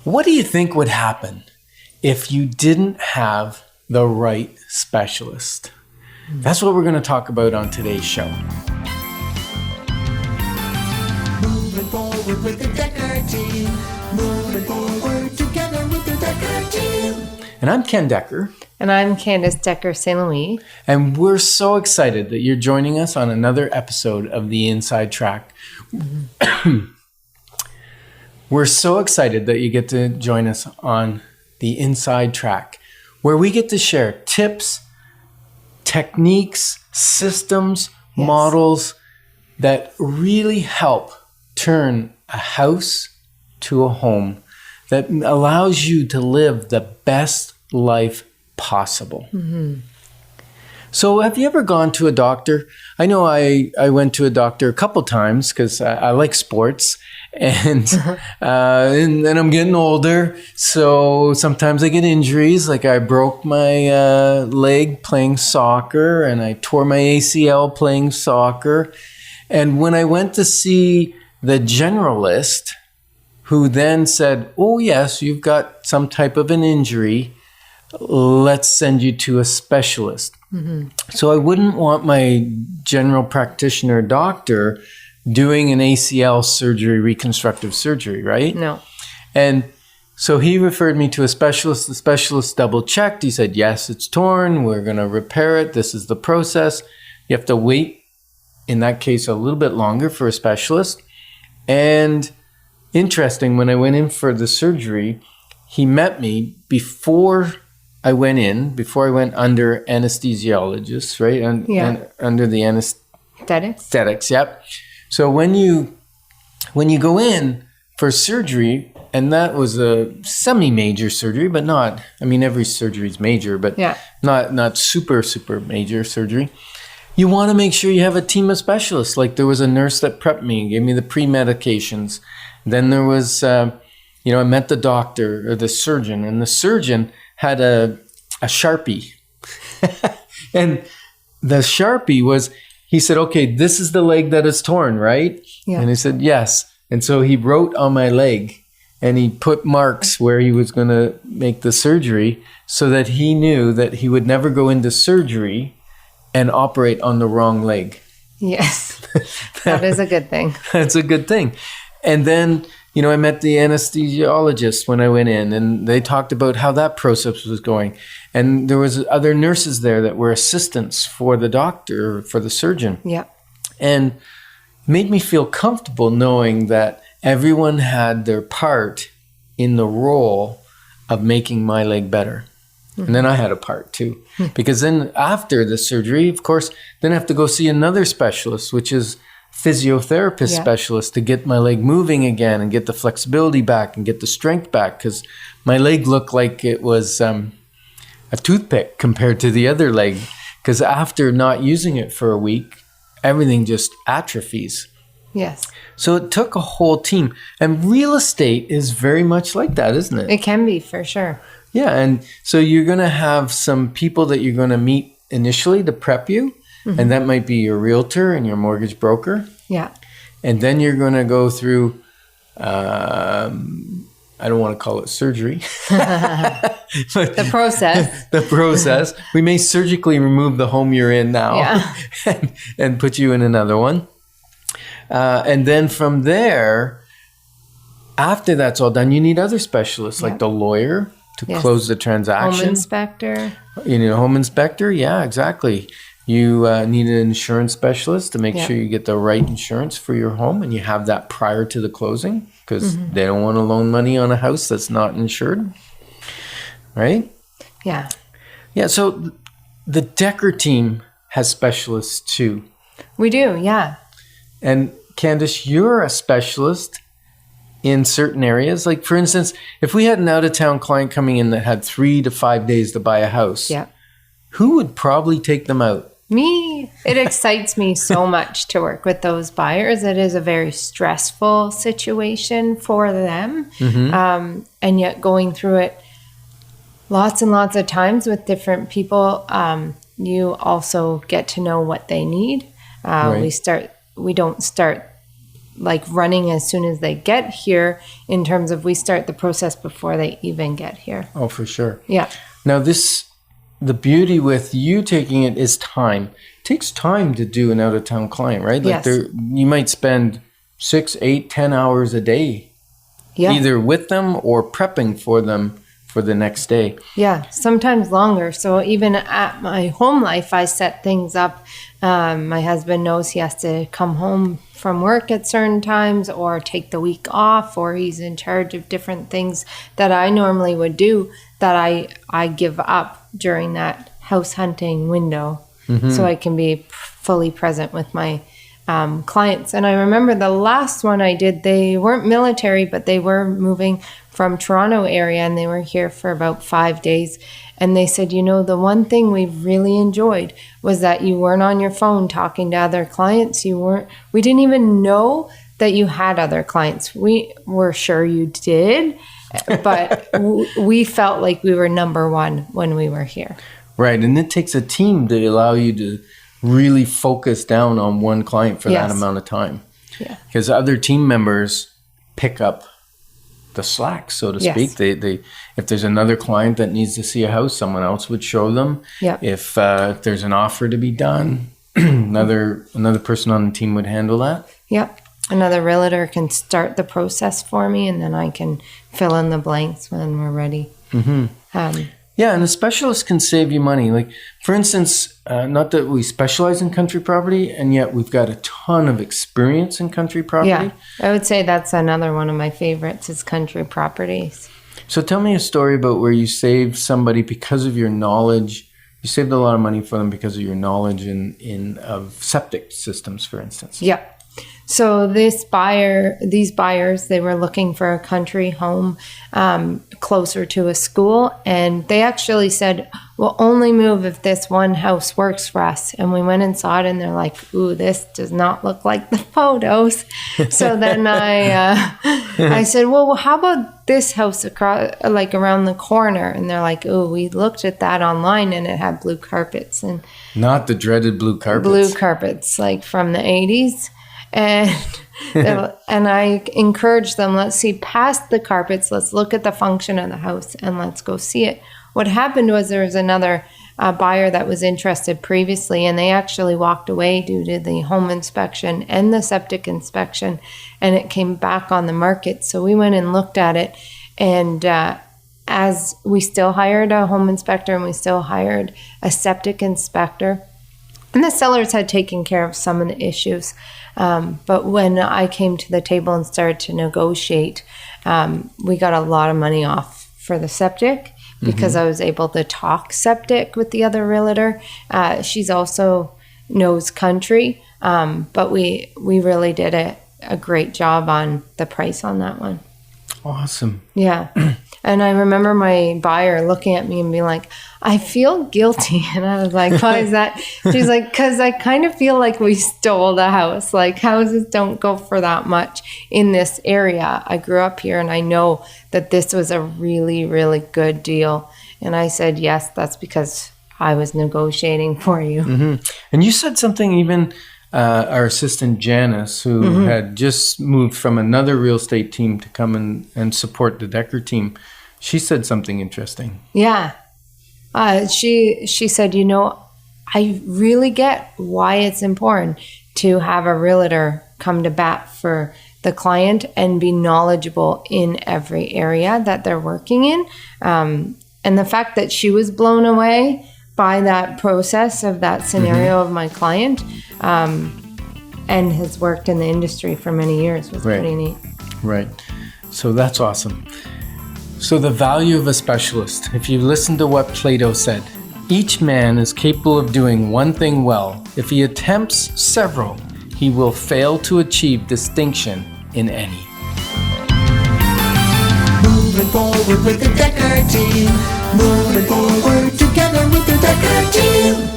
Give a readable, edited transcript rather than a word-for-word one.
What do you think would happen if you didn't have the right specialist? That's what we're going to talk about on today's show. Moving forward with the Dekker Team. Moving forward together with the Dekker Team. And I'm Ken Dekker. And I'm Candace Dekker St. Louis. And we're so excited that you're joining us on another episode of The Inside Track. We're so excited that you get to join us on The Inside Track, where we get to share tips, techniques, systems, models that really help turn a house to a home that allows you to live the best life possible. Mm-hmm. So have you ever gone to a doctor? I know I went to a doctor a couple times because I like sports and I'm getting older. So sometimes I get injuries. Like I broke my leg playing soccer and I tore my ACL playing soccer. And when I went to see the generalist, who then said, oh yes, you've got some type of an injury, let's send you to a specialist. Mm-hmm. So I wouldn't want my general practitioner doctor doing an ACL surgery, reconstructive surgery, right? No. And so he referred me to a specialist. The specialist double checked. He said, yes, it's torn. We're going to repair it. This is the process. You have to wait, in that case, a little bit longer for a specialist. And interesting, when I went in for the surgery, he met me before I went under anesthesiologists, right? And under the anesthetics, yep. So when you go in for surgery, and that was a semi-major surgery, but not, I mean, every surgery is major, but not super, super major surgery. You want to make sure you have a team of specialists. Like there was a nurse that prepped me and gave me the pre-medications. Then there was, I met the doctor or the surgeon, and the surgeon had a Sharpie. And the Sharpie was, he said, okay, this is the leg that is torn, right? Yeah. And I said, yes. And so he wrote on my leg and he put marks where he was going to make the surgery so that he knew that he would never go into surgery and operate on the wrong leg. Yes, that is a good thing. That's a good thing. And then, I met the anesthesiologist when I went in, and they talked about how that process was going. And there was other nurses there that were assistants for the doctor, for the surgeon. Yeah. And made me feel comfortable knowing that everyone had their part in the role of making my leg better. Mm-hmm. And then I had a part too. Because then after the surgery, of course, then I have to go see another specialist, which is physiotherapist specialist, to get my leg moving again and get the flexibility back and get the strength back, because my leg looked like it was a toothpick compared to the other leg, because after not using it for a week, everything just atrophies. Yes. So it took a whole team, and real estate is very much like that, isn't it? It can be, for sure. Yeah, and so you're going to have some people that you're going to meet initially to prep you. Mm-hmm. And that might be your realtor and your mortgage broker. Yeah. And then you're going to go through, I don't want to call it surgery. The process. The process. We may surgically remove the home you're in now and put you in another one. And then from there, after that's all done, you need other specialists like the lawyer to close the transaction. Home inspector. You need a home inspector. Yeah, exactly. You need an insurance specialist to make sure you get the right insurance for your home, and you have that prior to the closing, because they don't want to loan money on a house that's not insured, right? Yeah. Yeah, so the Dekker team has specialists too. We do, yeah. And Candace, you're a specialist in certain areas. Like, for instance, if we had an out-of-town client coming in that had 3 to 5 days to buy a house, who would probably take them out? Me. It excites me so much to work with those buyers. It is a very stressful situation for them. Mm-hmm. And yet going through it lots and lots of times with different people, you also get to know what they need. We don't start like running as soon as they get here, in terms of we start the process before they even get here. Oh, for sure. Yeah. Now, the beauty with you taking it is time. It takes time to do an out-of-town client, right? Like Yes. you might spend 6, 8, 10 hours a day, Yeah. either with them or prepping for them for the next day. Yeah, sometimes longer. So even at my home life, I set things up. My husband knows he has to come home from work at certain times or take the week off, or he's in charge of different things that I normally would do that I give up during that house hunting window, so I can be fully present with my clients. And I remember the last one I did, they weren't military, but they were moving from Toronto area, and they were here for about 5 days. And they said, the one thing we really enjoyed was that you weren't on your phone talking to other clients. We didn't even know that you had other clients. We were sure you did, but we felt like we were number one when we were here. Right. And it takes a team to allow you to really focus down on one client for that amount of time. Yeah. Because other team members pick up the slack, so to speak. They if there's another client that needs to see a house, someone else would show them. Yep. If there's an offer to be done, another person on the team would handle that. Yep. Another realtor can start the process for me, and then I can fill in the blanks when we're ready. Yeah, and a specialist can save you money. Like, for instance, not that we specialize in country property, and yet we've got a ton of experience in country property. Yeah, I would say that's another one of my favorites is country properties. So tell me a story about where you saved somebody because of your knowledge. You saved a lot of money for them because of your knowledge of septic systems, for instance. Yeah. So these buyers, they were looking for a country home closer to a school. And they actually said, we'll only move if this one house works for us. And we went and saw it, and they're like, ooh, this does not look like the photos. So then I said, well, how about this house across, like around the corner? And they're like, ooh, we looked at that online, and it had blue carpets. And not the dreaded blue carpets. Blue carpets, like from the 80s. And I encouraged them, let's see past the carpets, let's look at the function of the house, and let's go see it. What happened was there was another buyer that was interested previously, and they actually walked away due to the home inspection and the septic inspection, and it came back on the market. So we went and looked at it, and as we still hired a home inspector and we still hired a septic inspector, and the sellers had taken care of some of the issues. But when I came to the table and started to negotiate, we got a lot of money off for the septic because I was able to talk septic with the other realtor. She's also knows country, but we really did a great job on the price on that one. Awesome. Yeah. And I remember my buyer looking at me and being like, I feel guilty. And I was like, why is that? She's like, because I kind of feel like we stole the house. Like, houses don't go for that much in this area. I grew up here, and I know that this was a really, really good deal. And I said, yes, that's because I was negotiating for you. And you said something, even our assistant Janice, who had just moved from another real estate team to come and support the Dekker team. She said something interesting. Yeah. She said, I really get why it's important to have a realtor come to bat for the client and be knowledgeable in every area that they're working in. And the fact that she was blown away by that process of that scenario of my client and has worked in the industry for many years was pretty neat. Right. So that's awesome. So the value of a specialist. If you listen to what Plato said, each man is capable of doing one thing well. If he attempts several, he will fail to achieve distinction in any. Moving forward with the Dekker Team. Moving forward together with the Dekker Team.